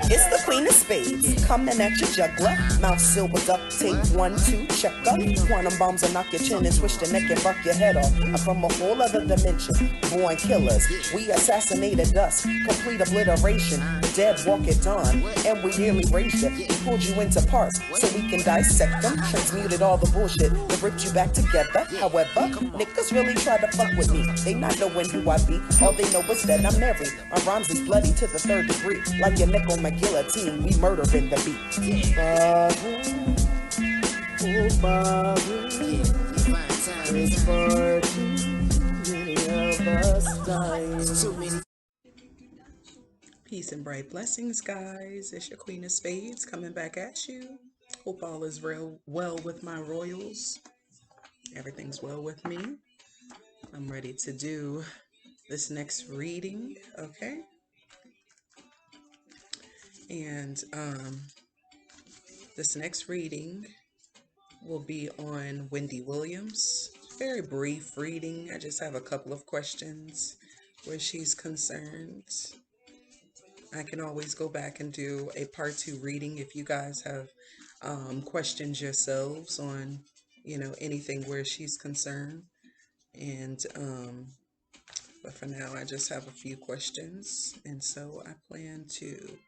It's the Queen of Spades, coming at your juggler. Mouth sealed with duct tape, 1, 2, check up. Quantum bombs will knock your chin and twist your neck and buck your head off. I'm from a whole other dimension, born killers. We assassinated us, complete obliteration. The dead walk at dawn, and we nearly raised you. We pulled you into parts so we can dissect them. Transmuted all the bullshit that ripped you back together. However, niggas really try to fuck with me. They not knowing who I be. All they know is that I'm married. My rhymes is bloody to the 3rd degree. Like your neck on my guillotine, we murdering the beat. Barbara, oh Barbara, it's far too many of us dying. Peace and bright blessings, guys. It's your Queen of Spades coming back at you. Hope all is real well with my royals. Everything's well with me. I'm ready to do this next reading, okay? And this next reading will be on Wendy Williams. Very brief reading. I just have a couple of questions where she's concerned. I can always go back and do a part 2 reading if you guys have questions yourselves on, you know, anything where she's concerned. And but for now, I just have a few questions, and so I plan to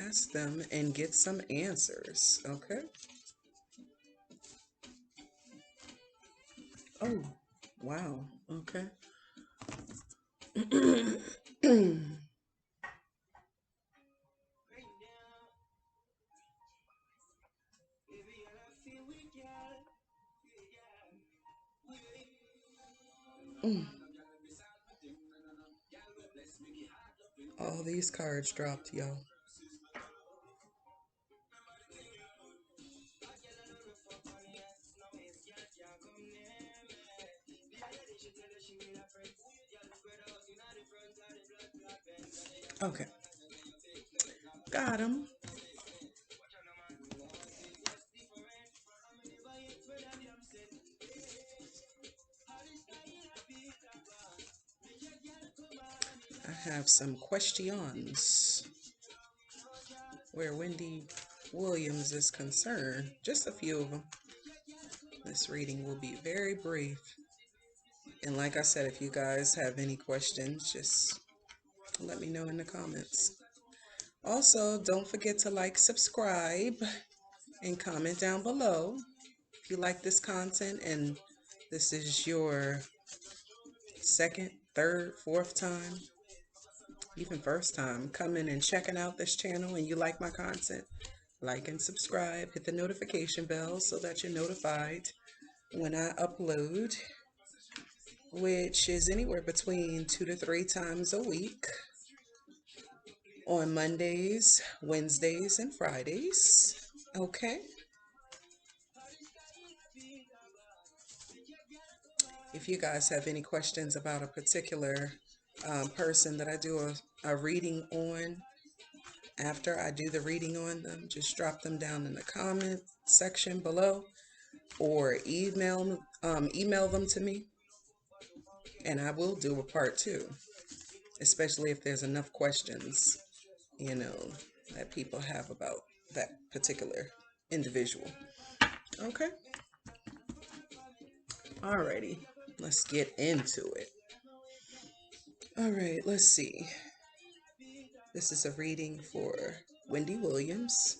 ask them and get some answers. Okay. Oh, wow. Okay. All these cards dropped, y'all. Okay. Got him. I have some questions where Wendy Williams is concerned. Just a few of them. This reading will be very brief. And like I said, if you guys have any questions, just let me know in the comments. Also, don't forget to like, subscribe, and comment down below if you like this content and this is your 2nd, 3rd, 4th time, even 1st time coming and checking out this channel and you like my content. Like and subscribe, hit the notification bell so that you're notified when I upload, which is anywhere between 2 to 3 times a week on Mondays, Wednesdays, and Fridays. Okay. If you guys have any questions about a particular person that I do a reading on, after I do the reading on them, just drop them down in the comment section below or email them to me, and I will do a part 2, especially if there's enough questions, you know, that people have about that particular individual. Okay. Alrighty, let's get into it. All right, let's see. This is a reading for Wendy Williams.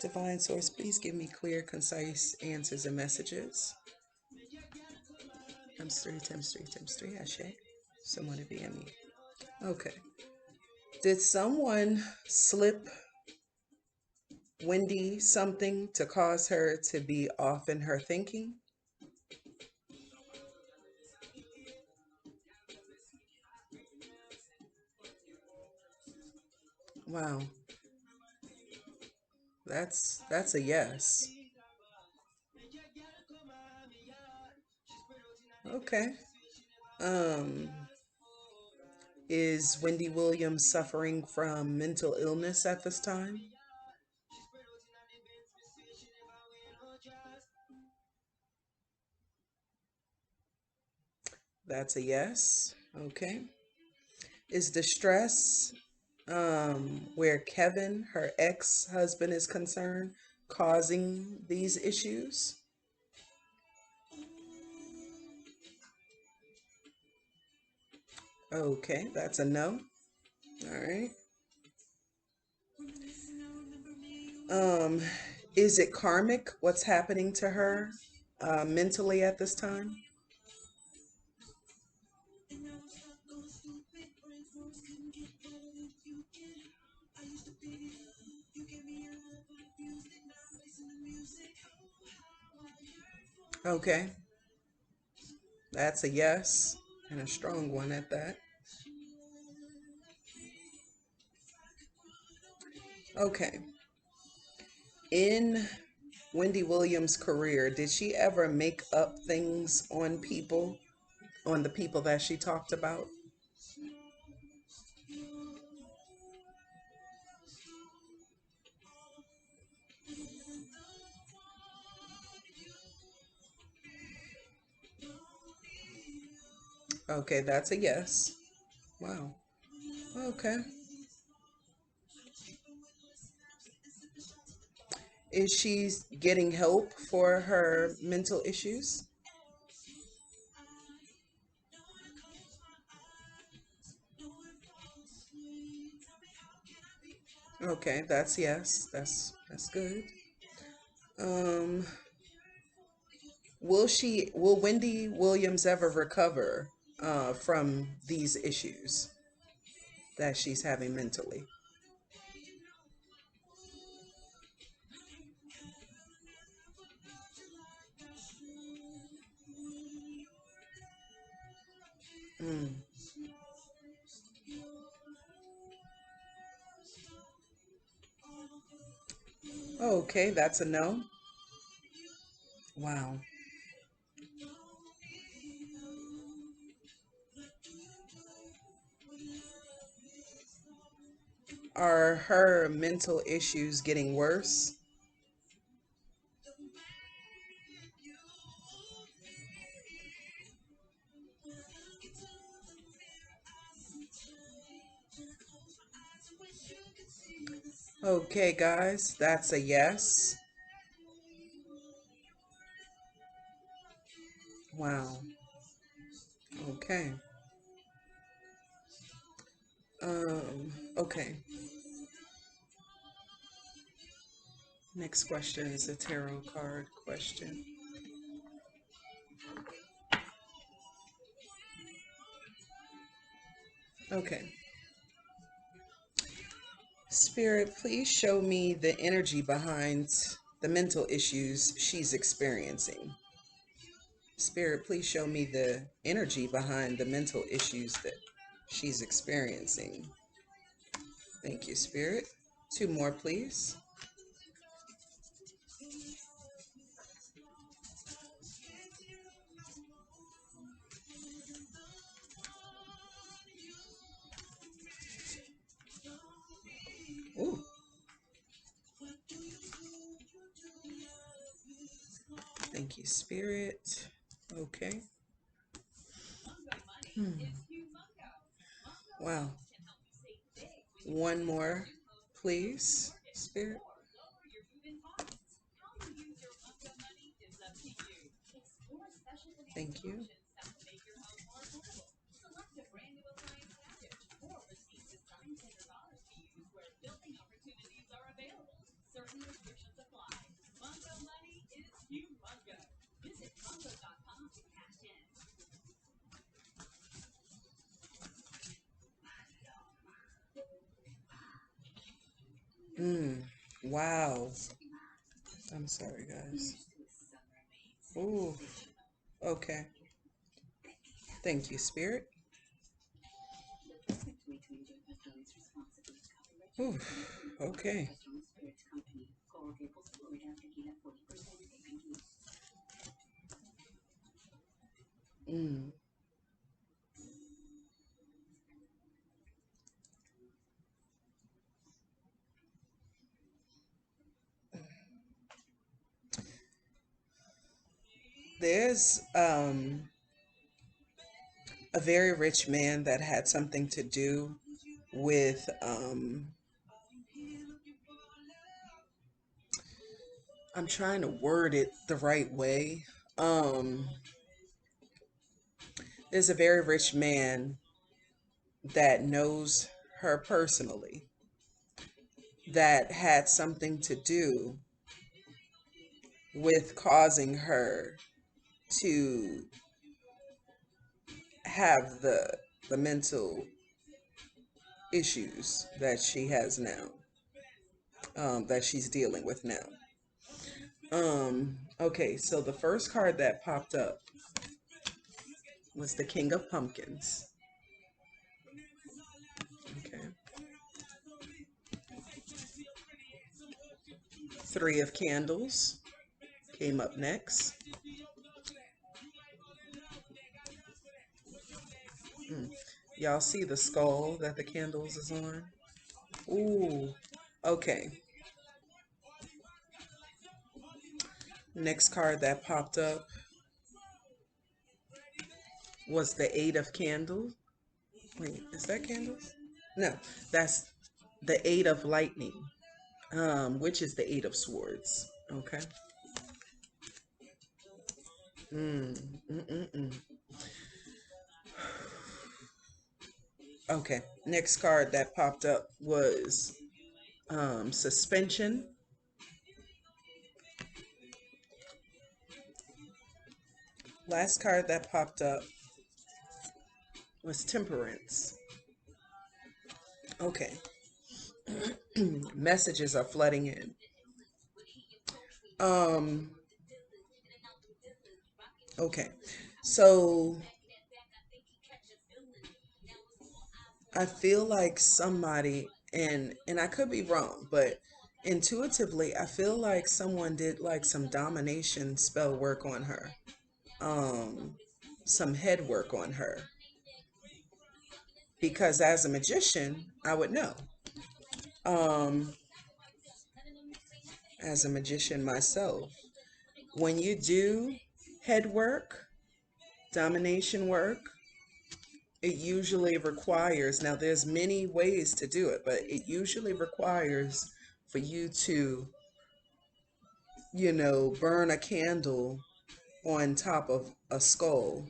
Divine Source, please give me clear, concise answers and messages. Times 3, times 3, times 3, Ashe. Someone to be in me. Okay. Did someone slip Wendy something to cause her to be off in her thinking? Wow. That's a yes. Okay. Is Wendy Williams suffering from mental illness at this time? That's a yes. Okay. Is distress where Kevin, her ex-husband, is concerned, causing these issues? Okay, that's a no. All right. Um, is it karmic? What's happening to her mentally at this time? Okay, that's a yes, and a strong one at that. Okay. In Wendy Williams' career, did she ever make up things on people, on the people that she talked about? Okay, that's a yes. Wow. Okay. Is she getting help for her mental issues? Okay, that's yes. That's good. Um, will Wendy Williams ever recover from these issues that she's having mentally? Mm. Okay, that's a no. Wow. Are her mental issues getting worse? Okay, guys, that's a yes. Wow. Okay. Okay. Next question is a tarot card question. Okay. Spirit, please show me the energy behind the mental issues she's experiencing. Spirit, please show me the energy behind the mental issues that she's experiencing. Thank you, Spirit. Two more, please. Ooh, thank you, Spirit. Okay. Hmm. Wow. One more, please, Spirit. Thank you. Mm. Wow. I'm sorry, guys. Ooh. Okay. Thank you, Spirit. Ooh. Okay. Mm. There's a very rich man that had something to do with I'm trying to word it the right way. Um there's a very rich man that knows her personally that had something to do with causing her to have the mental issues that she has now, that she's dealing with now. Okay, so the first card that popped up was the King of Pumpkins. Okay. Three of Candles came up next. Mm. Y'all see the skull that the candles is on? Ooh. Okay. Next card that popped up was the Eight of Candles. Wait, is that candles? No, that's the Eight of Lightning, which is the Eight of Swords. Okay. Mm, mm, mm, mm. Okay. Next card that popped up was Suspension. Last card that popped up was Temperance. Okay. Messages are flooding in. Um, okay. So I feel like somebody, and I could be wrong, but intuitively I feel like someone did like some domination spell work on her. Um, some head work on her. Because as a magician, I would know. Um, as a magician myself, when you do head work, domination work, it usually requires, now there's many ways to do it, but it usually requires for you to, burn a candle on top of a skull.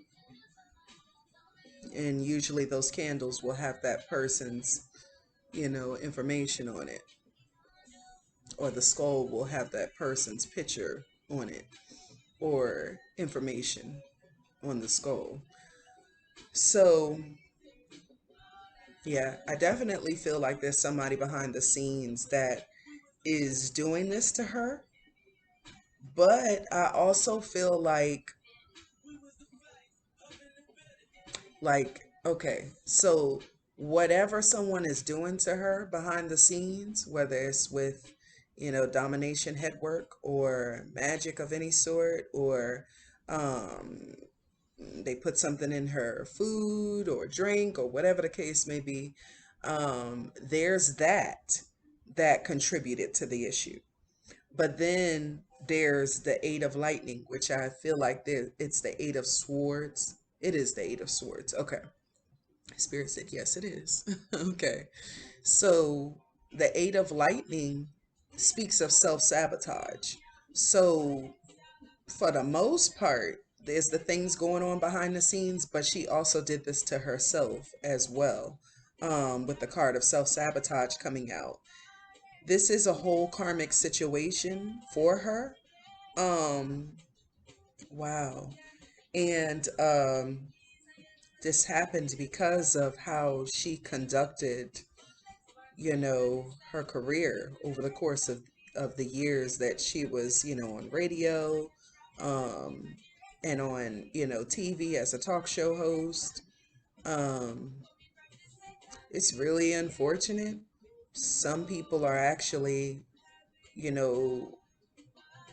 And usually those candles will have that person's, information on it. Or the skull will have that person's picture on it or information on the skull. So, yeah, I definitely feel like there's somebody behind the scenes that is doing this to her. But I also feel okay, so whatever someone is doing to her behind the scenes, whether it's with, domination head work or magic of any sort, or um, they put something in her food or drink or whatever the case may be, there's that contributed to the issue. But then there's the Eight of Lightning, which I feel like it's the Eight of Swords. It is the Eight of Swords. Okay. Spirit said, yes, it is. Okay. So the Eight of Lightning speaks of self sabotage. So for the most part, there's the things going on behind the scenes, but she also did this to herself as well, with the card of self sabotage coming out. This is a whole karmic situation for her. Um, wow. And this happened because of how she conducted, her career over the course of the years that she was, on radio, um, and on, TV as a talk show host. Um, it's really unfortunate. Some people are actually, you know,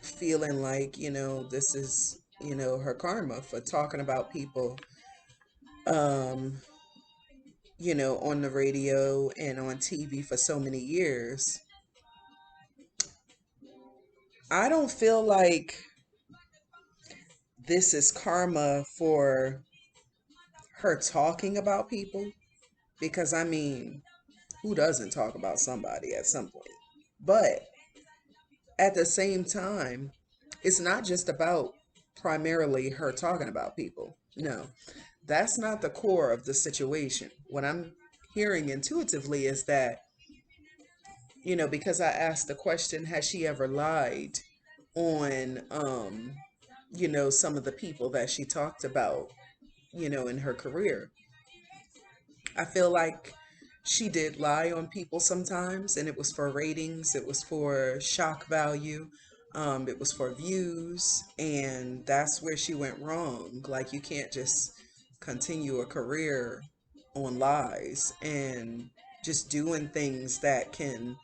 feeling like, this is, her karma for talking about people, um, on the radio and on TV for so many years. I don't feel like this is karma for her talking about people, because I mean, who doesn't talk about somebody at some point? But at the same time, it's not just about primarily her talking about people. No, that's not the core of the situation. What I'm hearing intuitively is that, because I asked the question, has she ever lied on, some of the people that she talked about, in her career? I feel like she did lie on people sometimes, and it was for ratings, it was for shock value, it was for views, and that's where she went wrong. Like, you can't just continue a career on lies and just doing things that can,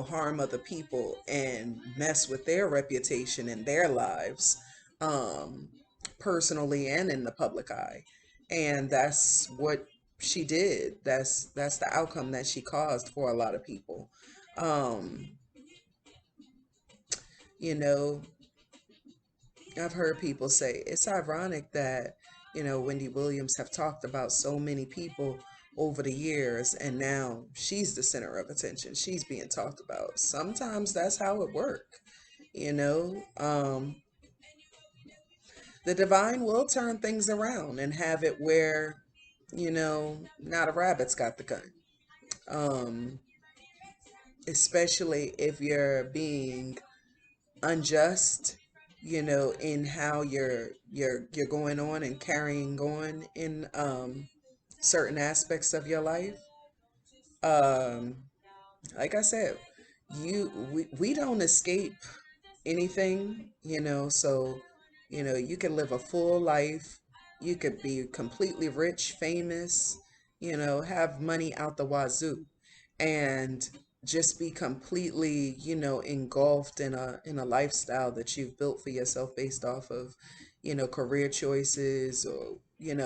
harm other people and mess with their reputation and their lives, um, personally and in the public eye. And that's what she did. That's the outcome that she caused for a lot of people. Um, you know, I've heard people say it's ironic that, Wendy Williams have talked about so many people over the years, and now she's the center of attention. She's being talked about. Sometimes that's how it works. You know, the divine will turn things around and have it where, not a rabbit's got the gun. Um, Especially if you're being unjust, in how you're going on and carrying on in certain aspects of your life. Um, like I said, we don't escape anything, so you can live a full life. You could be completely rich, famous, have money out the wazoo, and just be completely, engulfed in a lifestyle that you've built for yourself based off of, career choices, or,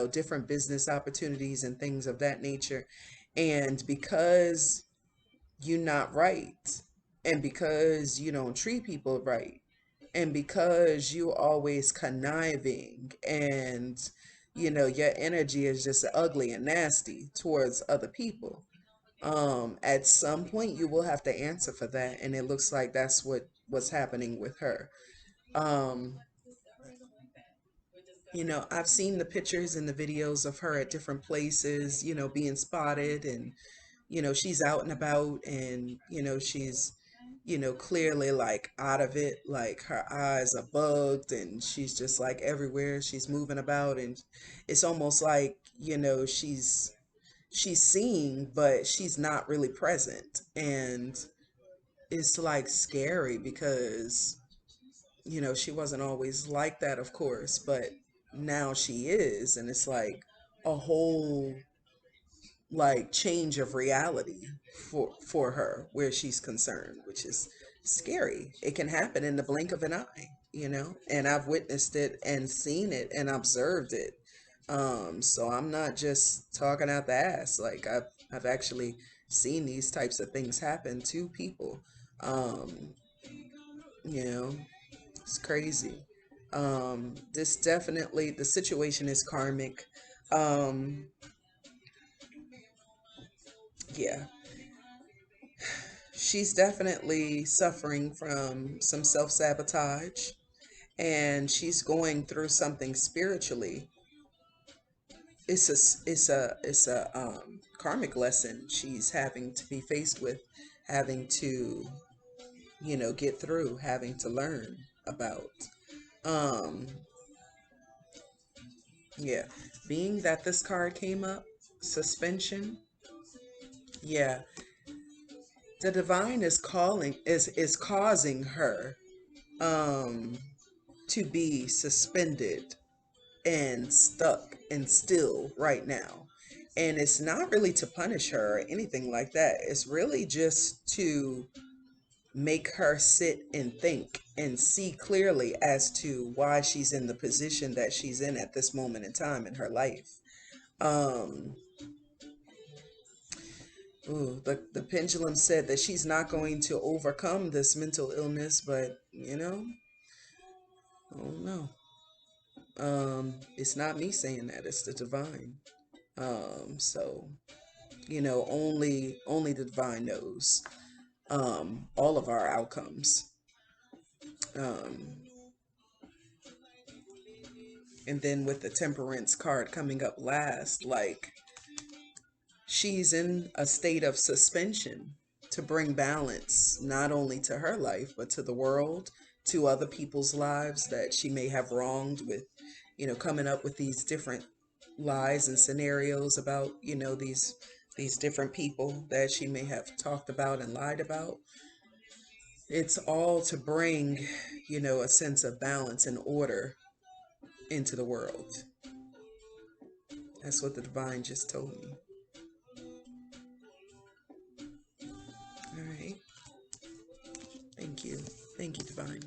different business opportunities and things of that nature. And because you're not right, and because you don't treat people right, and because you always conniving, and your energy is just ugly and nasty towards other people, at some point you will have to answer for that. And it looks like that's what's happening with her. um I've seen the pictures and the videos of her at different places, being spotted, and she's out and about, and she's clearly like out of it, like her eyes are bugged, and she's just like everywhere she's moving about. And it's almost like, she's seeing, but she's not really present. And it's like scary because, she wasn't always like that, of course, but now she is. And it's like a whole, like, change of reality for her where she's concerned, which is scary. It can happen in the blink of an eye, and I've witnessed it and seen it and observed it. So I'm not just talking out the ass. Like, I've actually seen these types of things happen to people. um you know it's crazy. This definitely, the situation is karmic. um yeah, she's definitely suffering from some self-sabotage, and she's going through something spiritually. It's a karmic lesson she's having to be faced with, having to, get through, having to learn about. um yeah, being that this card came up, suspension. Yeah, the divine is calling, is causing her um to be suspended and stuck and still right now. And it's not really to punish her or anything like that. It's really just to make her sit and think and see clearly as to why she's in the position that she's in at this moment in time in her life. Um, the pendulum said that she's not going to overcome this mental illness, but, I don't know. It's not me saying that, it's the divine. So, you know, only the divine knows all of our outcomes. Um, and then with the temperance card coming up last, like she's in a state of suspension to bring balance not only to her life but to the world, to other people's lives that she may have wronged with, you know, coming up with these different lies and scenarios about, you know, these different people that she may have talked about and lied about. It's all to bring, you know, a sense of balance and order into the world. That's what the divine just told me. All right. Thank you. Thank you, divine.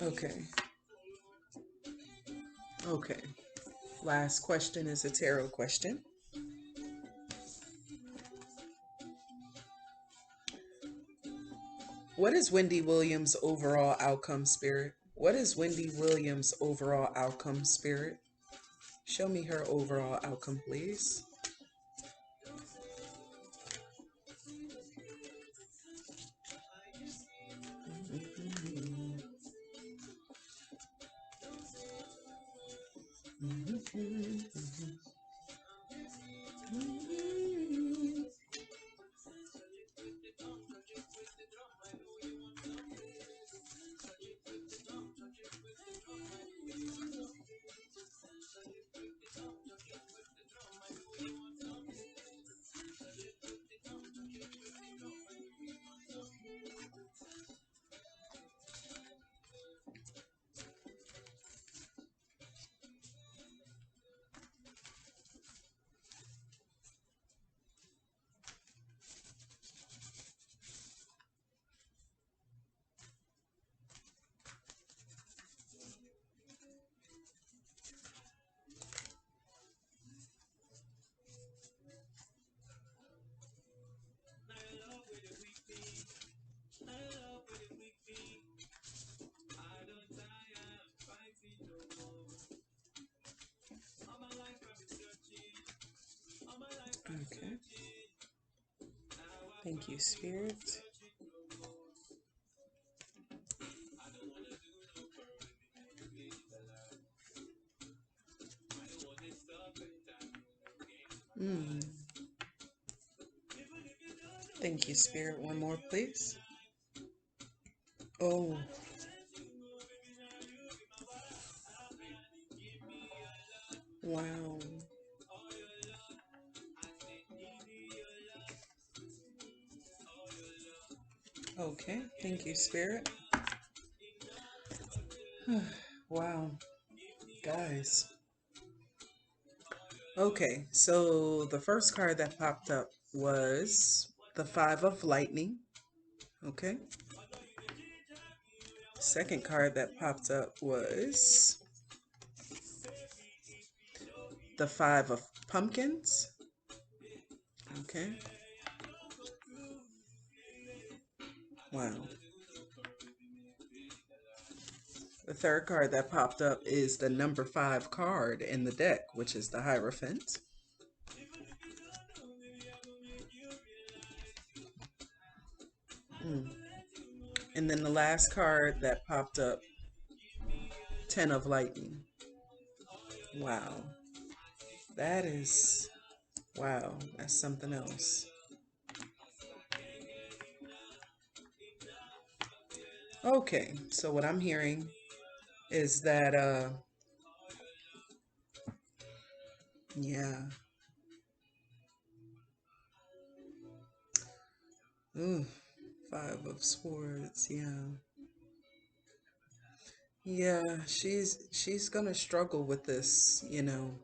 Okay. Okay. Last question is a tarot question. What is Wendy Williams' overall outcome, spirit? What is Wendy Williams' overall outcome, spirit? Show me her overall outcome, please. Okay. Thank you, spirit. Mm. Thank you, spirit. One more, please. Oh, wow. Okay. Thank you, spirit. Wow, guys. Okay, so the first card that popped up was the Five of Lightning. Okay. Second card that popped up was the Five of Pumpkins. Okay. Wow. The third card that popped up is the number 5 card in the deck, which is the Hierophant. Mm. And then the last card that popped up, 10 of Lightning. Wow. That is, wow, that's something else. Okay, so what I'm hearing is that, yeah. Ooh, 5 of Swords, yeah. Yeah, she's gonna struggle with this, you know,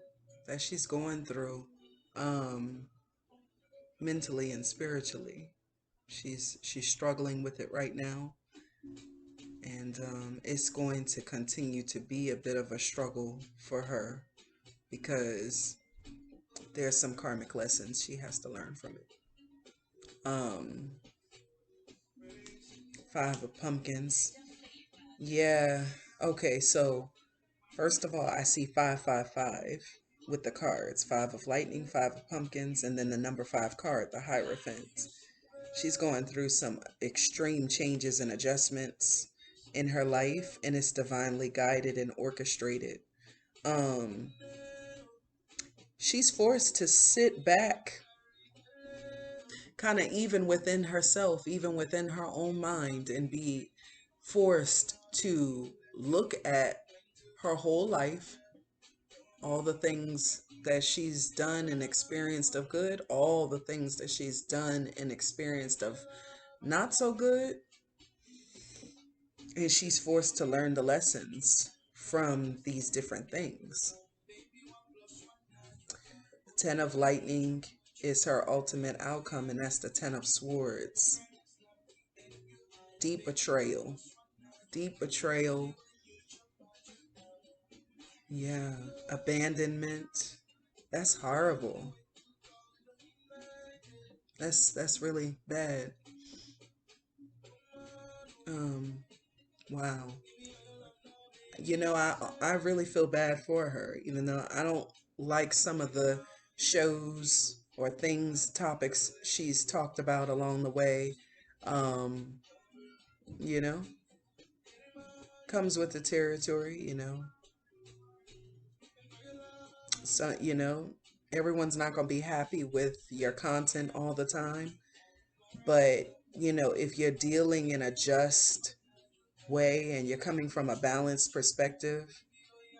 that she's going through, um, mentally and spiritually. She's struggling with it right now, and it's going to continue to be a bit of a struggle for her because there's some karmic lessons she has to learn from it. Um, 5 of Pumpkins. Yeah, Okay, so first of all, I see 555 with the cards. Five of lightning, five of pumpkins, and then the number five card, the Hierophant. She's going through some extreme changes and adjustments in her life, and it's divinely guided and orchestrated. Um, she's forced to sit back, kind of even within herself, even within her own mind, and be forced to look at her whole life, all the things that she's done and experienced of good, all the things that she's done and experienced of not so good, and she's forced to learn the lessons from these different things. Ten of lightning is her ultimate outcome, and that's the ten of swords. Deep betrayal. Deep betrayal. Yeah. Abandonment. That's horrible. That's really bad. Um, wow. I really feel bad for her, even though I don't like some of the shows or things, topics she's talked about along the way. Um, you know, comes with the territory. So, everyone's not going to be happy with your content all the time. But, if you're dealing in a just way and you're coming from a balanced perspective,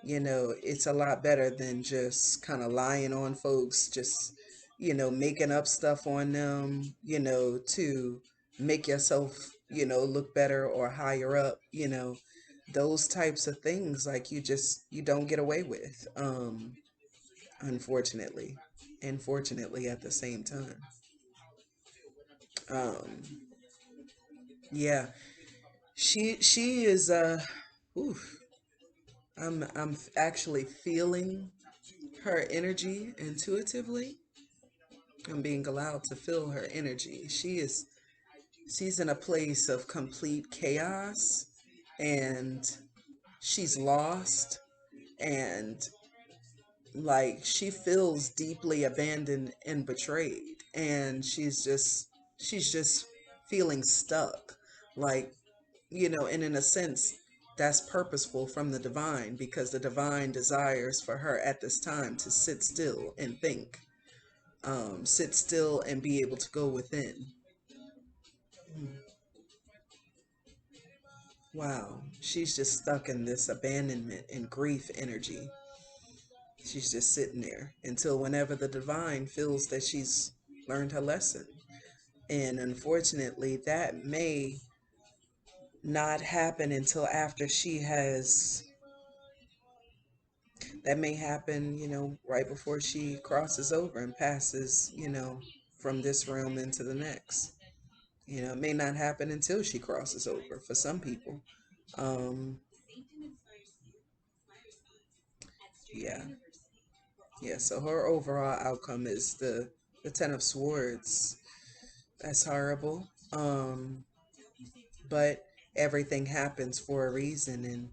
it's a lot better than just kind of lying on folks, just, making up stuff on them, to make yourself, look better or higher up, those types of things, like you don't get away with, unfortunately, and fortunately at the same time. Um, yeah, she is, oof, I'm actually feeling her energy intuitively. I'm being allowed to feel her energy. She's in a place of complete chaos, and she's lost, and like she feels deeply abandoned and betrayed, and she's just feeling stuck, like, and in a sense that's purposeful from the divine, because the divine desires for her at this time to sit still and think, sit still and be able to go within. Mm. Wow, she's just stuck in this abandonment and grief energy. She's just sitting there until whenever the divine feels that she's learned her lesson. And unfortunately, not happen until after she has, that may happen, right before she crosses over and passes, from this realm into the next. It may not happen until she crosses over for some people. Um, yeah. Yeah, so her overall outcome is the Ten of Swords. That's horrible. But everything happens for a reason, and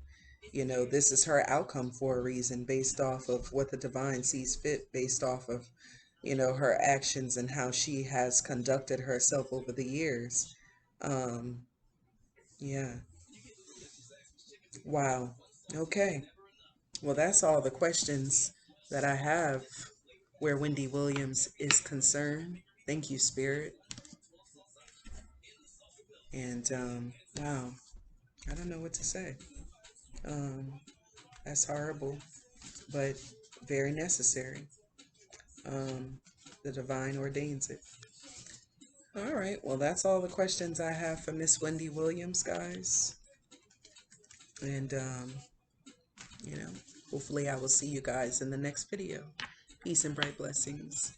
this is her outcome for a reason, based off of what the divine sees fit, based off of her actions and how she has conducted herself over the years. Um, yeah. Wow. Okay. Well, that's all the questions that I have where Wendy Williams is concerned. Thank you, Spirit. And wow, I don't know what to say. Um, that's horrible, but very necessary. Um, the divine ordains it. All right, well, that's all the questions I have for Miss Wendy Williams, guys. And, you know, hopefully I will see you guys in the next video. Peace and bright blessings.